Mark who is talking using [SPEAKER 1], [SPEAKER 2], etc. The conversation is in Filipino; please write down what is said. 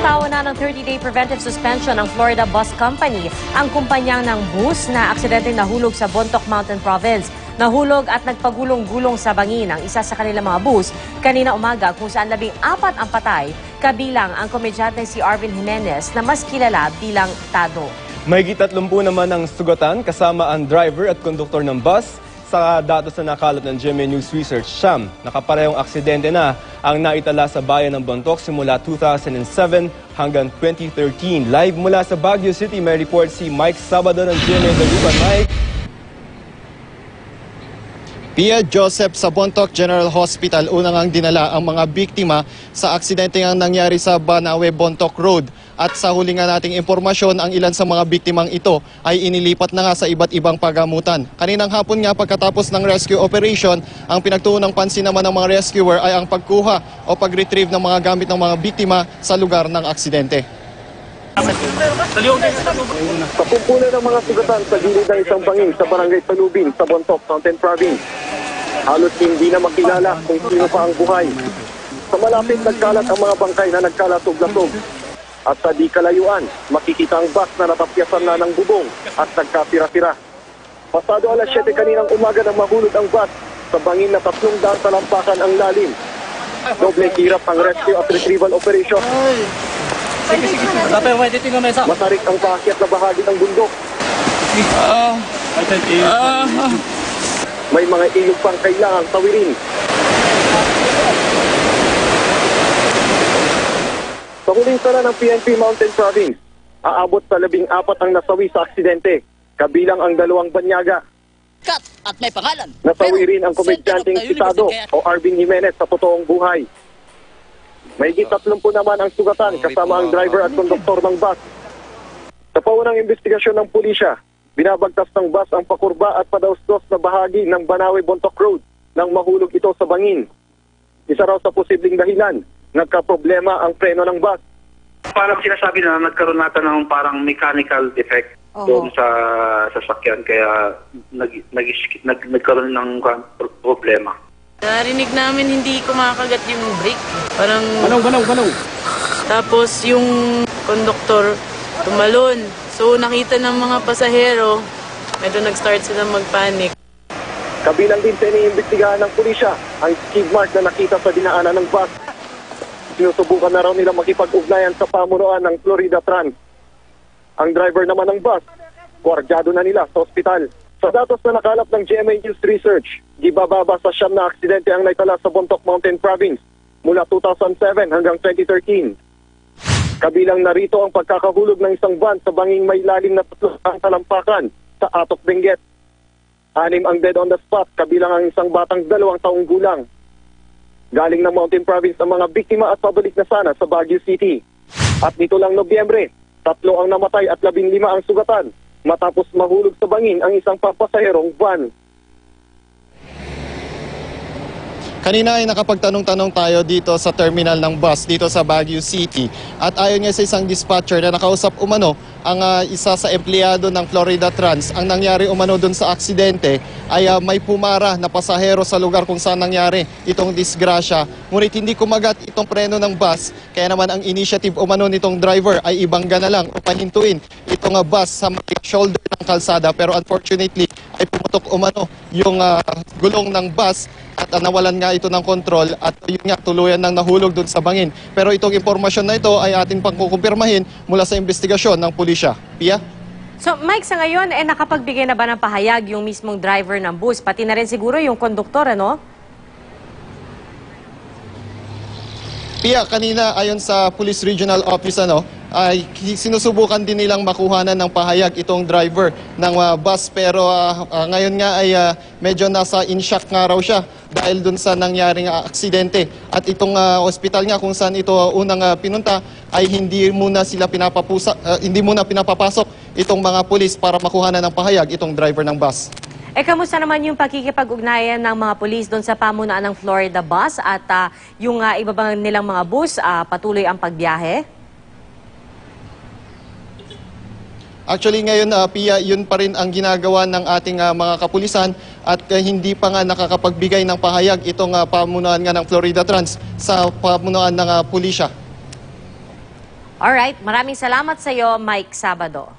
[SPEAKER 1] Binatawan na ng 30-day preventive suspension ng Florida Bus Company ang kumpanyang ng bus na aksidenteng nahulog sa Bontoc Mountain Province. Nahulog at nagpagulong-gulong sa bangin ang isa sa kanilang mga bus kanina umaga kung saan 14 ang patay, kabilang ang komedyante si Arvin Jimenez na mas kilala bilang Tado.
[SPEAKER 2] Mahigit 30 naman ang sugatan kasama ang driver at konduktor ng bus. Sa datos na nakalap ng GMA News Research, nakaparehong aksidente na ang naitala sa bayan ng Bontoc simula 2007 hanggang 2013. Live mula sa Baguio City, may report si Mike Sabado ng GMA Dalupan. Mike?
[SPEAKER 3] Pia Joseph sa Bontoc General Hospital, unang ang dinala ang mga biktima sa aksidente ang nangyari sa Banawe Bontoc Road. At sa huli nga nating impormasyon, ang ilan sa mga biktimang ito ay inilipat na nga sa iba't ibang pagamutan. Kaninang hapon nga pagkatapos ng rescue operation, ang pinagtuunang pansin naman ng mga rescuer ay ang pagkuha o pag-retrieve ng mga gamit ng mga biktima sa lugar ng aksidente.
[SPEAKER 4] Kapumpulan ng mga sugatan sa gilid ng isang bangin sa barangay Talubin sa Bontoc Mountain Province. Halos hindi na makilala kung sino pa ang buhay. Sa malapit nagkalat ang mga bangkay na nagkalatog-latog. At sa di kalayuan, makikita ang bus na natapyasan na ng bubong at nagkapira-pira. Pasado alas 7 kaninang umaga nang mahulog ang bus sa bangin na 300 talampakan ang lalim. Doble hirap ang rescue at retrieval operation. Matarik ang paakyat na bahagi ng bundok. May mga ilog pang kailangang tawirin. Sa huling sala ng PNP Mountain Province, aabot sa 14 ang nasawi sa aksidente, kabilang ang 2 banyaga.
[SPEAKER 5] At may pangalan.
[SPEAKER 4] Nasawi rin ang komedyanteng si Tado o Arvin Jimenez sa totoong buhay. Mahigit 30 naman ang sugatan kasama ang driver at konduktor ng bus. Sa paunang investigasyon ng pulisya, binabagtas ng bus ang pakurba at padaustos na bahagi ng Banawe Bontoc Road nang mahulog ito sa bangin. Isa raw sa posibleng dahilan, nagka-problema ang preno ng bus.
[SPEAKER 6] Parang sinasabi na nagkaroon natin ng parang mechanical defect doon sa sasakyan kaya nagkaroon ng problema.
[SPEAKER 5] Narinig namin hindi kumakagat yung brake. Parang...
[SPEAKER 7] Banaw.
[SPEAKER 5] Tapos yung konduktor tumalon. So nakita ng mga pasahero, medyo nag-start sila mag-panic.
[SPEAKER 4] Kabilang din sa iniimbestigahan ng pulisya ang skid mark na nakita sa dinaanan ng bus. Sinusubukan na raw nila makipag-ugnayan sa pamunuan ng Florida Trans. Ang driver naman ng bus, gwardyado na nila sa ospital. Sa datos na nakalap ng GMA News Research, gibababa sa 9 na aksidente ang naitala sa Bontoc Mountain Province mula 2007 hanggang 2013. Kabilang narito ang pagkakahulog ng isang van sa banging may lalim na 3 talampakan sa Atok, Benguet. 6 ang dead on the spot, kabilang ang isang batang 2 taong gulang. Galing ng Mountain Province ang mga biktima at pabalik na sana sa Baguio City. At nito lang Nobyembre, 3 ang namatay at 15 ang sugatan matapos mahulog sa bangin ang isang papasaherong van.
[SPEAKER 3] Kanina ay nakapagtanong-tanong tayo dito sa terminal ng bus dito sa Baguio City. At ayon nga sa isang dispatcher na nakausap umano ang isa sa empleyado ng Florida Trans, ang nangyari umano dun sa aksidente ay may pumara na pasahero sa lugar kung saan nangyari itong disgrasya. Ngunit hindi kumagat itong preno ng bus, kaya naman ang initiative umano nitong driver ay ibangga na lang o pahintuin itong bus sa shoulder ng kalsada. Pero unfortunately ay pumutok umano yung gulong ng bus at nawalan nga ito ng kontrol at yun nga tuluyan nang nahulog doon sa bangin. Pero itong impormasyon na ito ay atin pang kukumpirmahin mula sa investigasyon ng pulisya. Pia?
[SPEAKER 1] So Mike, sa ngayon, nakapagbigay na ba ng pahayag yung mismong driver ng bus? Pati na rin siguro yung konduktor, ano?
[SPEAKER 3] Pia, kanina ayon sa Police Regional Office ay sinusubukan din nilang makuhanan ng pahayag itong driver ng bus pero ngayon nga ay medyo nasa in shock nga raw siya dahil dun sa nangyaring aksidente. At itong ospital nga kung saan ito unang pinunta ay hindi muna pinapapasok itong mga pulis para makuhanan ng pahayag itong driver ng bus.
[SPEAKER 1] Kamusta naman yung pakikipag-ugnayan ng mga pulis doon sa pamunuan ng Florida Bus at yung iba bang nilang mga bus patuloy ang pagbiyahe?
[SPEAKER 3] Actually ngayon, Pia, yun pa rin ang ginagawa ng ating mga kapulisan at hindi pa nga nakakapagbigay ng pahayag itong pamunuan nga ng Florida Trans sa pamunuan ng pulisya.
[SPEAKER 1] Alright, maraming salamat sa iyo, Mike Sabado.